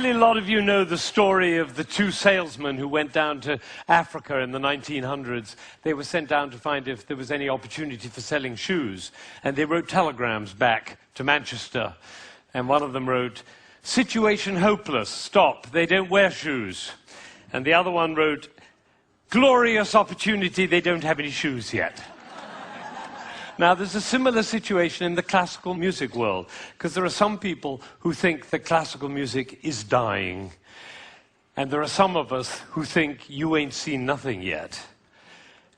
Probably a lot of you know the story of the two salesmen who went down to Africa in the 1900s. They were sent down to find if there was any opportunity for selling shoes. And they wrote telegrams back to Manchester. And one of them wrote, "Situation hopeless, stop, they don't wear shoes." And the other one wrote, "Glorious opportunity, they don't have any shoes yet." Now, there's a similar situation in the classical music world, because there are some people who think that classical music is dying. And there are some of us who think you ain't seen nothing yet.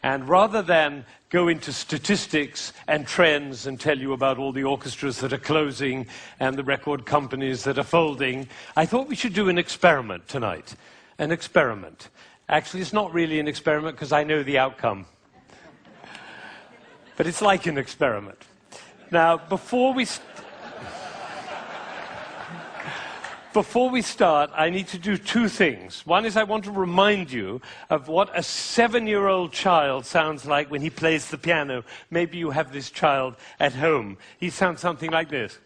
And rather than go into statistics and trends and tell you about all the orchestras that are closing and the record companies that are folding, I thought we should do an experiment tonight. An experiment. Actually, it's not really an experiment because I know the outcome. But it's like an experiment. Now, before we start, I need to do two things. One is I want to remind you of what a 7-year-old child sounds like when he plays the piano. Maybe you have this child at home. He sounds something like this.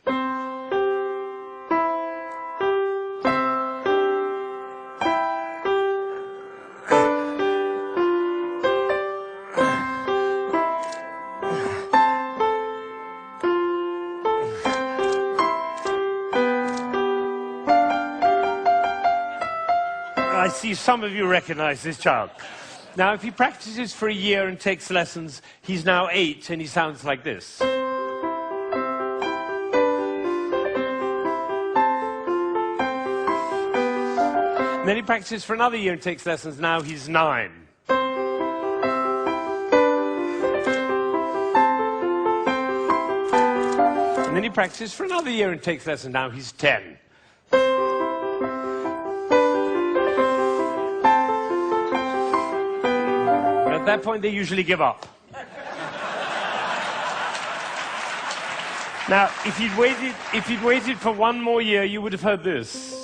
I see some of you recognize this child. Now, if he practices for a year and takes lessons, he's now 8 and he sounds like this. And then he practices for another year and takes lessons, now he's 9. And then he practices for another year and takes lessons, now he's 10. At that point, they usually give up. Now, if he'd waited for one more year, you would have heard this.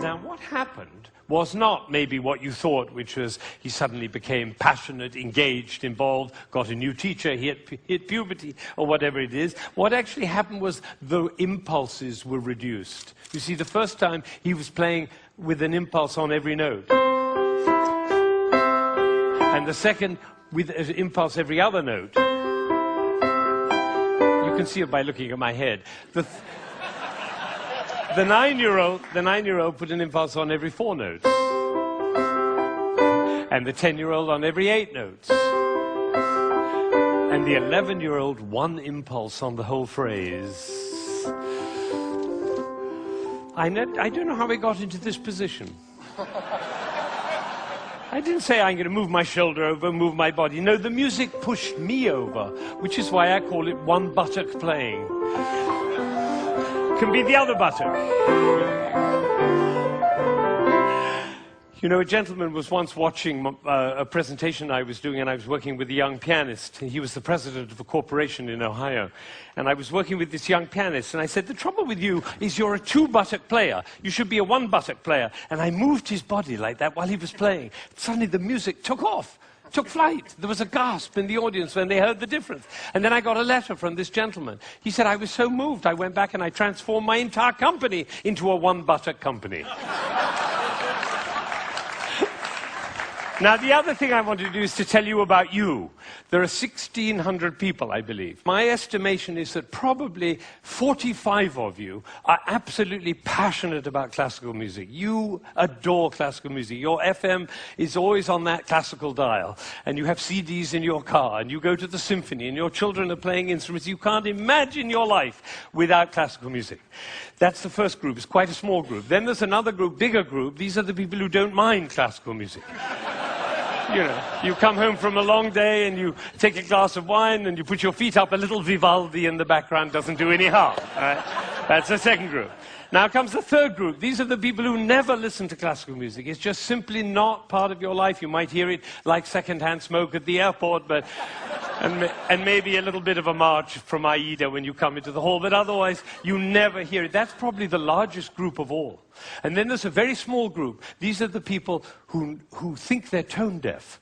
Now, what happened was not maybe what you thought, which was he suddenly became passionate, engaged, involved, got a new teacher, he hit puberty, or whatever it is. What actually happened was the impulses were reduced. You see, the first time he was playing with an impulse on every note. And the second, with an impulse every other note. You can see it by looking at my head. The 9-year-old put an impulse on every 4 notes. And the 10-year-old on every 8 notes. And the 11-year-old, one impulse on the whole phrase. I don't know how I got into this position. I didn't say I'm going to move my shoulder over, move my body. No, the music pushed me over, which is why I call it one buttock playing. Can be the other buttock. You know, a gentleman was once watching a presentation I was doing, and I was working with a young pianist. He was the president of a corporation in Ohio. And I was working with this young pianist, and I said, the trouble with you is you're a 2-buttock player. You should be a 1-buttock player. And I moved his body like that while he was playing. Suddenly the music took off. Took flight. There was a gasp in the audience when they heard the difference. And then I got a letter from this gentleman. He said, I was so moved, I went back and I transformed my entire company into a 1-buttock company. Now, the other thing I want to do is to tell you about you. There are 1,600 people, I believe. My estimation is that probably 45 of you are absolutely passionate about classical music. You adore classical music. Your FM is always on that classical dial. And you have CDs in your car, and you go to the symphony, and your children are playing instruments. You can't imagine your life without classical music. That's the first group. It's quite a small group. Then there's another group, bigger group. These are the people who don't mind classical music. You know, you come home from a long day and you take a glass of wine and you put your feet up, a little Vivaldi in the background doesn't do any harm. Right? That's the second group. Now comes the third group. These are the people who never listen to classical music. It's just simply not part of your life. You might hear it like second-hand smoke at the airport, but and maybe a little bit of a march from Aida when you come into the hall, but otherwise you never hear it. That's probably the largest group of all. And then there's a very small group. These are the people who think they're tone deaf.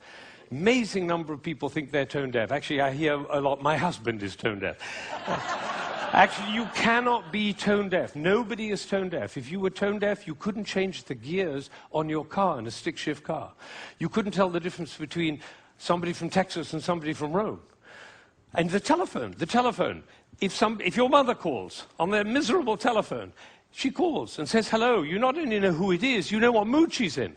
amazing number of people think they're tone deaf. Actually, I hear a lot, my husband is tone deaf. Actually, you cannot be tone deaf. Nobody is tone deaf. If you were tone deaf, you couldn't change the gears on your car in a stick-shift car. You couldn't tell the difference between somebody from Texas and somebody from Rome. And the telephone. If your mother calls on their miserable telephone, she calls and says hello. You not only know who it is, you know what mood she's in.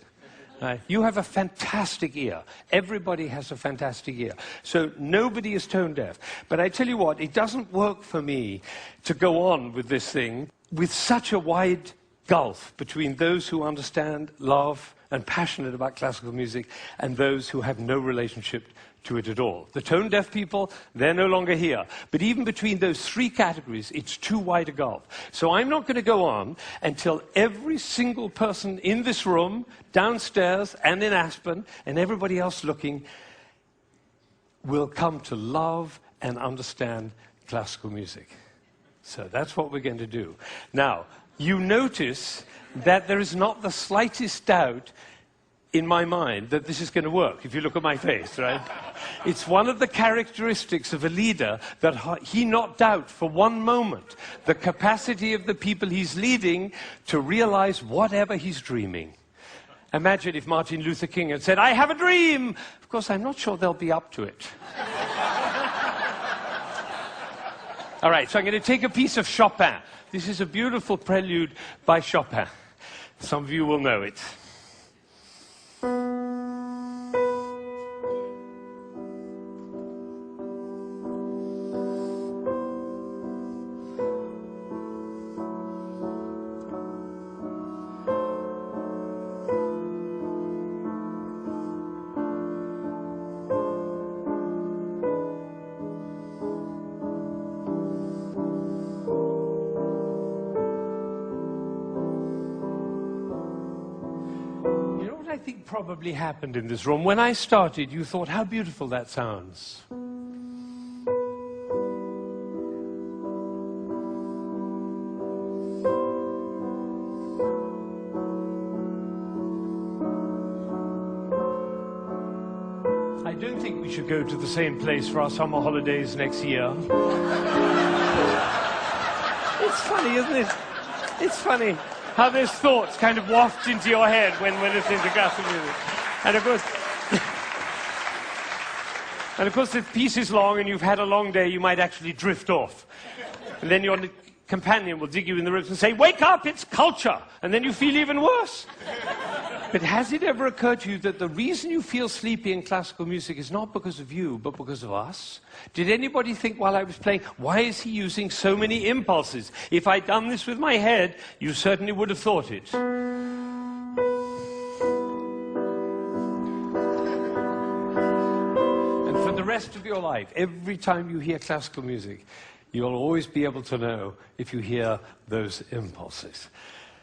You have a fantastic ear. Everybody has a fantastic ear. So nobody is tone deaf. But I tell you what, it doesn't work for me to go on with this thing with such a wide gulf between those who understand, love, and passionate about classical music and those who have no relationship to it at all. The tone-deaf people, they're no longer here. But even between those three categories, it's too wide a gulf. So I'm not going to go on until every single person in this room, downstairs and in Aspen, and everybody else looking, will come to love and understand classical music. So that's what we're going to do. Now, you notice that there is not the slightest doubt in my mind that this is going to work, if you look at my face, right? It's one of the characteristics of a leader that he not doubt for one moment the capacity of the people he's leading to realize whatever he's dreaming. Imagine if Martin Luther King had said, "I have a dream!" Of course, I'm not sure they'll be up to it. All right, so I'm going to take a piece of Chopin. This is a beautiful prelude by Chopin. Some of you will know it. I think probably happened in this room. When I started, you thought, how beautiful that sounds. I don't think we should go to the same place for our summer holidays next year. It's funny, isn't it? It's funny how those thoughts kind of waft into your head when listening to classical music. And of course, the piece is long and you've had a long day, you might actually drift off. And then your companion will dig you in the ribs and say, "Wake up, it's culture!" And then you feel even worse. But has it ever occurred to you that the reason you feel sleepy in classical music is not because of you, but because of us? Did anybody think while I was playing, why is he using so many impulses? If I'd done this with my head, you certainly would have thought it. And for the rest of your life, every time you hear classical music, you'll always be able to know if you hear those impulses.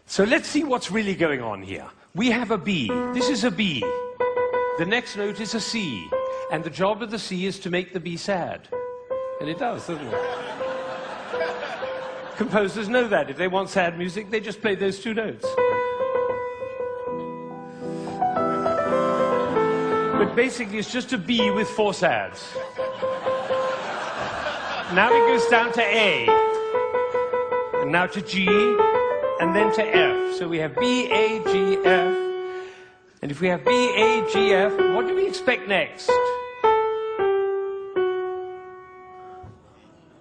So let's see what's really going on here. We have a B. This is a B. The next note is a C. And the job of the C is to make the B sad. And it does, doesn't it? Composers know that. If they want sad music, they just play those two notes. But basically, it's just a B with four sads. Now it goes down to A. And now to G. And then to F. So we have B, A, G, F. And if we have B, A, G, F, what do we expect next?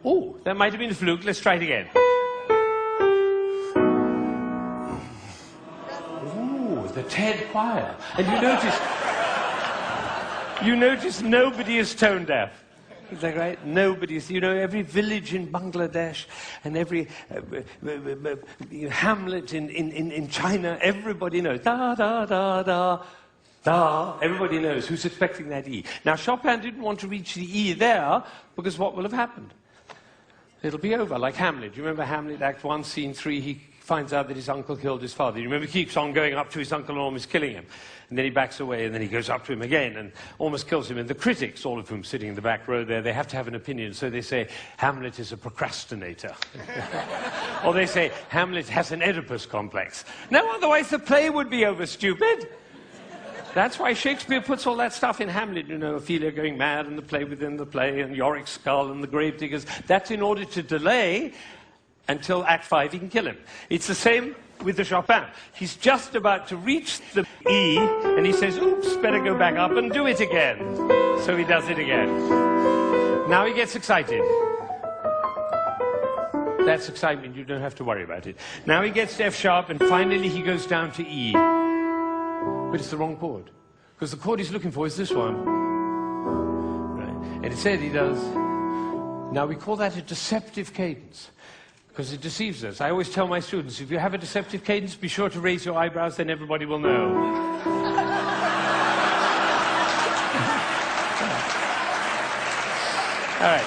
Oh, that might have been a fluke. Let's try it again. Ooh, the TED choir. And you notice nobody is tone deaf. Is that right? Nobody's, every village in Bangladesh and every hamlet in China, everybody knows. Da, da, da, da, da. Everybody knows who's expecting that E. Now, Chopin didn't want to reach the E there, because what will have happened? It'll be over, like Hamlet. You remember Hamlet, Act 1, Scene 3, he finds out that his uncle killed his father. You remember he keeps on going up to his uncle and almost killing him. And then he backs away, and then he goes up to him again and almost kills him. And the critics, all of whom sitting in the back row there, they have to have an opinion. So they say, Hamlet is a procrastinator. Or they say, Hamlet has an Oedipus complex. No, otherwise the play would be over, stupid. That's why Shakespeare puts all that stuff in Hamlet, you know, Ophelia going mad and the play within the play and Yorick's skull and the gravediggers. That's in order to delay until Act 5 he can kill him. It's the same with the Chopin. He's just about to reach the E and he says, oops, better go back up and do it again. So he does it again. Now he gets excited. That's excitement, you don't have to worry about it. Now he gets to F sharp and finally he goes down to E. But it's the wrong chord. Because the chord he's looking for is this one. Right. And instead he does. Now we call that a deceptive cadence. Because it deceives us. I always tell my students, if you have a deceptive cadence, be sure to raise your eyebrows, then everybody will know. All right.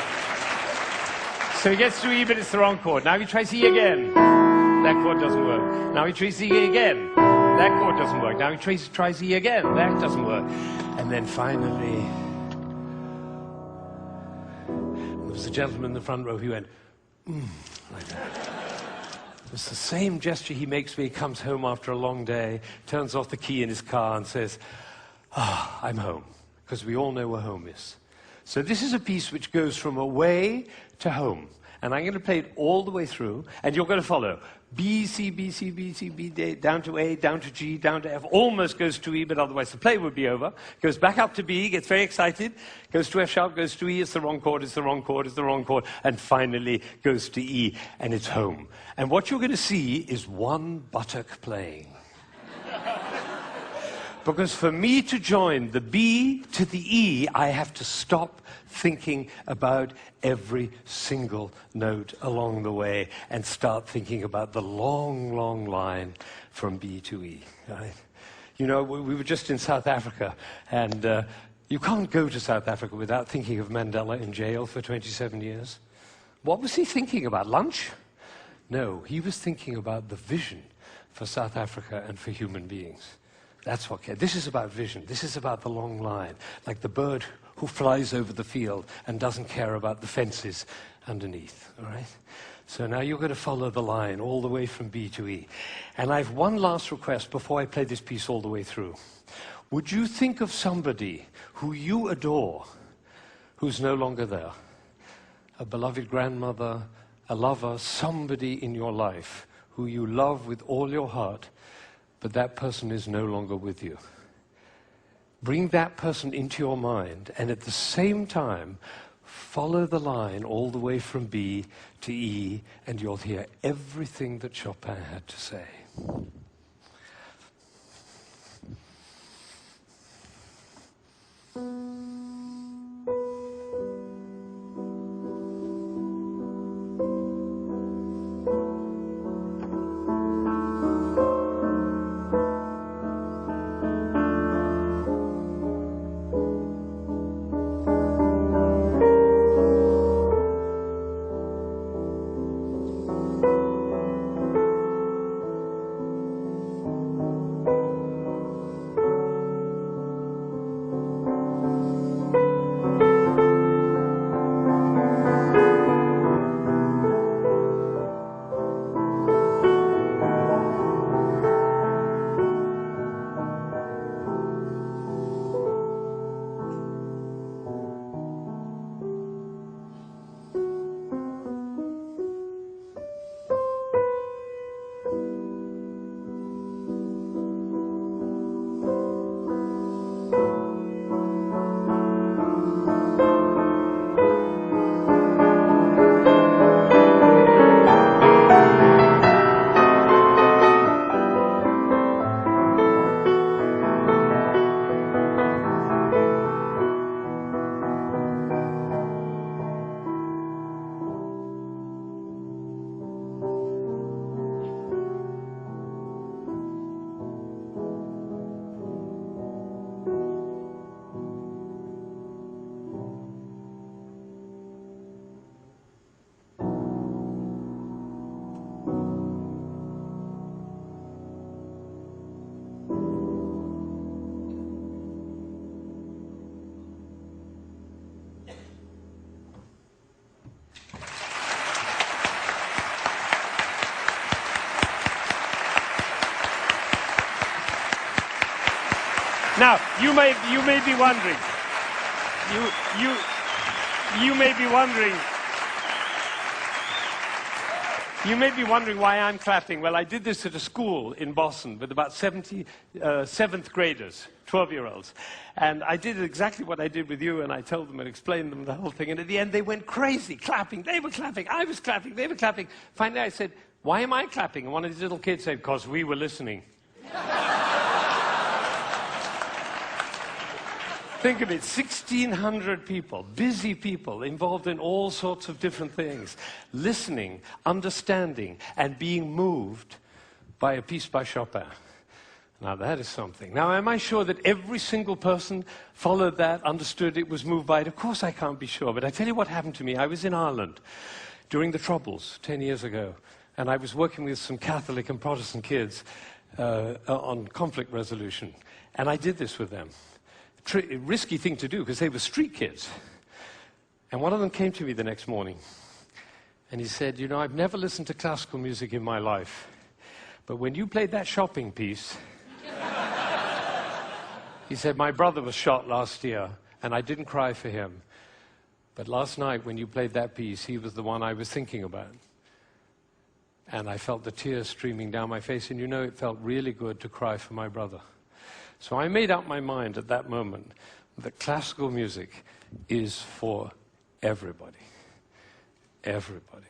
So he gets to E, but it's the wrong chord. Now he tries E again. That chord doesn't work. Now he tries E again. That chord doesn't work. Now he tries E again. That doesn't work. And then finally, there was a gentleman in the front row who went, like that. It's the same gesture he makes when he comes home after a long day, turns off the key in his car and says, I'm home. Because we all know where home is. So this is a piece which goes from away to home. And I'm going to play it all the way through, and you're going to follow. B, C, B, C, B, C, B, D, down to A, down to G, down to F, almost goes to E, but otherwise the play would be over. Goes back up to B, gets very excited, goes to F sharp, goes to E, it's the wrong chord, it's the wrong chord, it's the wrong chord, and finally goes to E, and it's home. And what you're going to see is one buttock playing. Because for me to join the B to the E, I have to stop thinking about every single note along the way and start thinking about the long, long line from B to E. Right? You know, we were just in South Africa, and you can't go to South Africa without thinking of Mandela in jail for 27 years. What was he thinking about? Lunch? No, he was thinking about the vision for South Africa and for human beings. That's what this is about vision. This is about the long line, like the bird who flies over the field and doesn't care about the fences underneath, all right? So now you're going to follow the line all the way from B to E. And I have one last request before I play this piece all the way through. Would you think of somebody who you adore who's no longer there? A beloved grandmother, a lover, somebody in your life who you love with all your heart, but that person is no longer with you. Bring that person into your mind, and at the same time, follow the line all the way from B to E, and you'll hear everything that Chopin had to say. Now, you may be wondering, you may be wondering, why I'm clapping. Well, I did this at a school in Boston with about 70 seventh graders, 12-year-olds. And I did exactly what I did with you, and I told them and explained them the whole thing. And at the end, they went crazy, clapping. They were clapping, I was clapping, they were clapping. Finally, I said, why am I clapping? And one of these little kids said, because we were listening. Think of it, 1,600 people, busy people, involved in all sorts of different things, listening, understanding, and being moved by a piece by Chopin. Now, that is something. Now, am I sure that every single person followed that, understood it, was moved by it? Of course I can't be sure, but I tell you what happened to me. I was in Ireland during the Troubles 10 years ago, and I was working with some Catholic and Protestant kids on conflict resolution, and I did this with them. Risky thing to do, because they were street kids. And one of them came to me the next morning, and he said, you know, I've never listened to classical music in my life, but when you played that shopping piece, he said, my brother was shot last year, and I didn't cry for him. But last night, when you played that piece, he was the one I was thinking about. And I felt the tears streaming down my face, and you know, it felt really good to cry for my brother. So I made up my mind at that moment that classical music is for everybody. Everybody.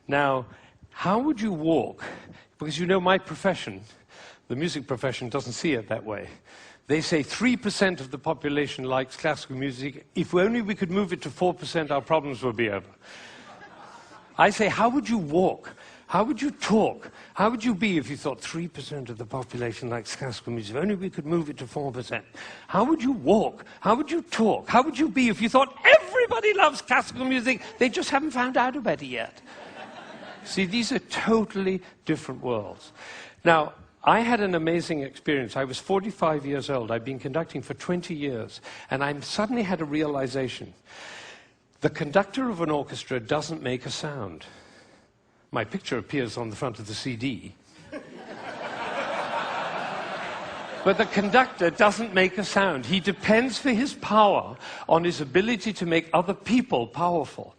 Now, how would you walk? Because you know my profession, the music profession, doesn't see it that way. They say 3% of the population likes classical music. If only we could move it to 4%, our problems would be over. I say, how would you walk? How would you talk? How would you be if you thought 3% of the population likes classical music? If only we could move it to 4%. How would you walk? How would you talk? How would you be if you thought everybody loves classical music? They just haven't found out about it yet. See, these are totally different worlds. Now, I had an amazing experience. I was 45 years old. I'd been conducting for 20 years. And I suddenly had a realization. The conductor of an orchestra doesn't make a sound. My picture appears on the front of the CD. But the conductor doesn't make a sound. He depends for his power on his ability to make other people powerful.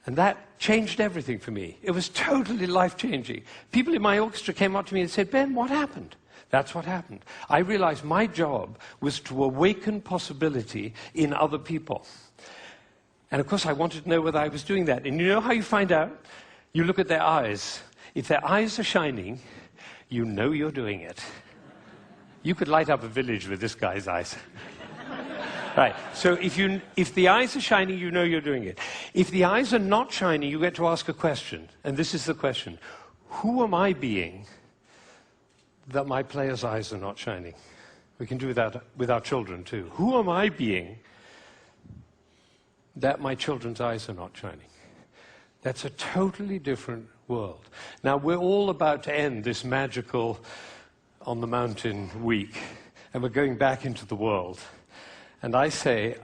And that changed everything for me. It was totally life-changing. People in my orchestra came up to me and said, Ben, what happened? That's what happened. I realized my job was to awaken possibility in other people. And of course, I wanted to know whether I was doing that. And you know how you find out? You look at their eyes. If their eyes are shining, you know you're doing it. You could light up a village with this guy's eyes. Right, so if the eyes are shining, you know you're doing it. If the eyes are not shining, you get to ask a question. And this is the question. Who am I being that my player's eyes are not shining? We can do that with our children too. Who am I being that my children's eyes are not shining? That's a totally different world. Now, we're all about to end this magical on the mountain week, and we're going back into the world. And I say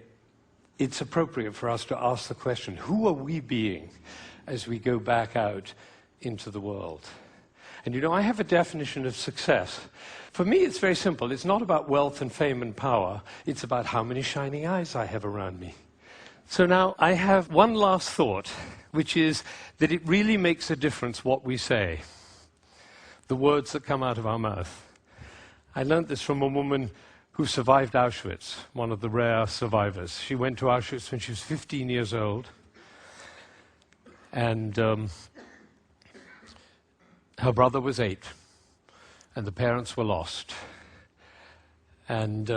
it's appropriate for us to ask the question, who are we being as we go back out into the world? And you know, I have a definition of success. For me, it's very simple. It's not about wealth and fame and power. It's about how many shining eyes I have around me. So now I have one last thought, which is that it really makes a difference what we say, the words that come out of our mouth. I learned this from a woman who survived Auschwitz, one of the rare survivors. She went to Auschwitz when she was 15 years old, and her brother was 8, and the parents were lost. And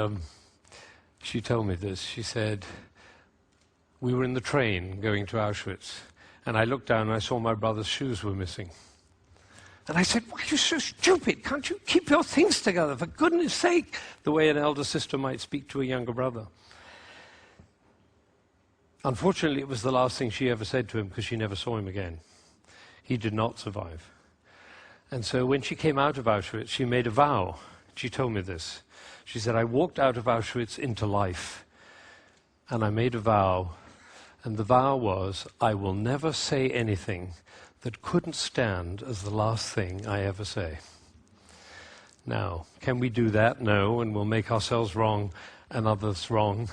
she told me this. She said, we were in the train going to Auschwitz, and I looked down and I saw my brother's shoes were missing. And I said, why are you so stupid? Can't you keep your things together, for goodness sake? The way an elder sister might speak to a younger brother. Unfortunately, it was the last thing she ever said to him, because she never saw him again. He did not survive. And so when she came out of Auschwitz, she made a vow. She told me this. She said, I walked out of Auschwitz into life, and I made a vow. And the vow was, I will never say anything that couldn't stand as the last thing I ever say. Now, can we do that? No, and we'll make ourselves wrong and others wrong.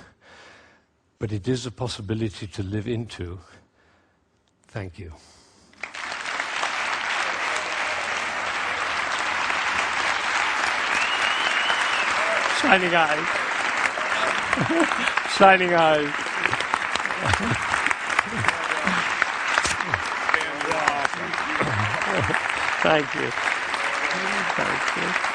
But it is a possibility to live into. Thank you. Shining eyes. Shining eyes. Thank you. Thank you.